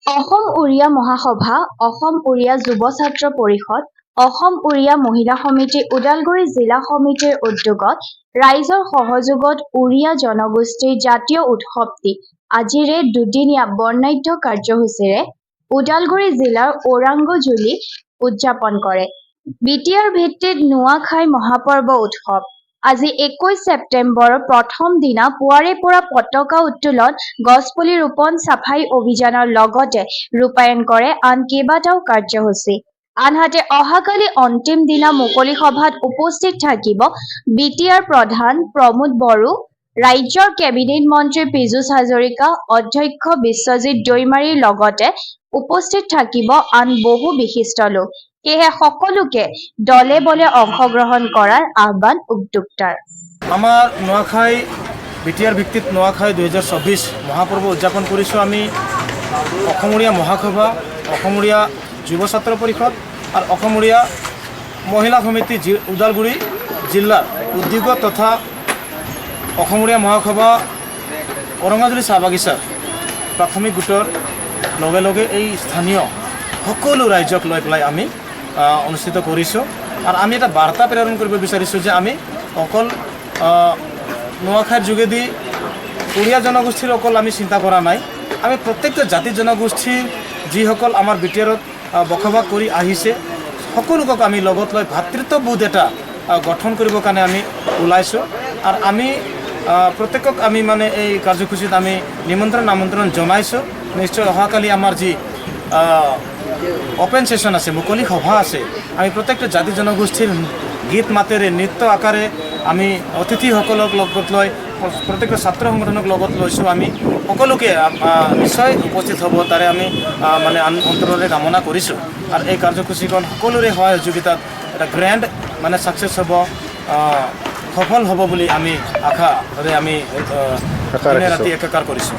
অসম উড়িয়া মহাসভা, অসম উড়িয়া যুৱ ছাত্ৰ পৰিষদ, অসম উড়িয়া মহিলা সমিতি ওদালগুৰি জিলা সমিতিৰ উদ্যোগত ৰাইজৰ সহযোগত উড়িয়া জনগোষ্ঠীৰ জাতীয় উৎসৱটি আজিৰে দুদিনীয়া বৰ্ণাঢ্য কাৰ্যসূচীৰে ওদালগুৰি জিলাৰ ঔৰাংগজুলি উদযাপন কৰে। বিটিআৰ ভিত্তিত নোৱাখাই মহাপৰ্ব উৎসৱ আজি 21 ছেপ্টেম্বৰৰ প্ৰথম দিনা পুৱাৰে পৰা পতাকা উত্তোলন, গছপুলি ৰোপণ, চাফাই অভিযানৰ লগতে ৰূপায়ণ কৰে আন কেইবাটাও কাৰ্যসূচী। আনহাতে অহাকালি অন্তিম দিনা মুকলি সভাত উপস্থিত থাকিব বিটিআৰ প্ৰধান প্ৰমোদ বড়ো, ৰাজ্যৰ কেবিনেট মন্ত্ৰী পীযুষ হাজৰিকা, অধ্যক্ষ বিশ্বজিৎ দৈমাৰীৰ লগতে উপস্থিত থাকিব আন বহু বিশিষ্ট লোক। সেয়ে সকলোকে দলে বলে অংশগ্ৰহণ কৰাৰ আহ্বান উদ্যোক্তাৰ। আমাৰ নোৱাখাই বিটিআৰ ভিত্তিত নোৱাখাই 2024 মহাপৰ্ব উদযাপন কৰিছোঁ। আমি অসমীয়া মহাসভা, অসমীয়া যুৱ ছাত্ৰ পৰিষদ আৰু অসমীয়া মহিলা সমিতি ওদালগুৰি জিলাৰ উদ্যোগ তথা অসমীয়া মহাসভা ঔৰাংগজুলি চাহ বাগিচাৰ প্ৰাথমিক গোটৰ লগে লগে এই স্থানীয় সকলো ৰাইজক লৈ পেলাই আমি অনুষ্ঠিত কৰিছোঁ। আৰু আমি এটা বাৰ্তা প্ৰেৰণ কৰিব বিচাৰিছোঁ যে আমি অকল নোৱাখাইৰ যোগেদি উড়িয়া জনগোষ্ঠীৰ অকল আমি চিন্তা কৰা নাই, আমি প্ৰত্যেকটা জাতি জনগোষ্ঠীৰ যিসকল আমাৰ বিটিআৰত বসবাস কৰি আহিছে সকলোকক আমি লগত লৈ ভাতৃত্ববোধ এটা গঠন কৰিবৰ কাৰণে আমি ওলাইছোঁ। আৰু আমি প্ৰত্যেকক আমি মানে এই কাৰ্যসূচীত আমি আমন্ত্ৰণ জনাইছোঁ। নিশ্চয় অহাকালি আমাৰ যি অপেন সেশন আছে, মুকলি সভা আছে, আমি প্ৰত্যেকটা জাতি জনগোষ্ঠীৰ গীত মাতেৰে নৃত্য আকাৰে আমি অতিথিসকলক লগত লৈ প্ৰত্যেকটা ছাত্ৰ সংগঠনক লগত লৈছোঁ। আমি সকলোকে নিশ্চয় উপস্থিত হ'ব তাৰে আমি মানে অন্তৰেৰে কামনা কৰিছোঁ। আৰু এই কাৰ্যসূচীখন সকলোৰে সহযোগিতাত এটা গ্ৰেণ্ড মানে ছাকচেছ হ'ব, সফল হ'ব বুলি আমি আশাৰে আমি ৰাতি একাকাৰ কৰিছোঁ।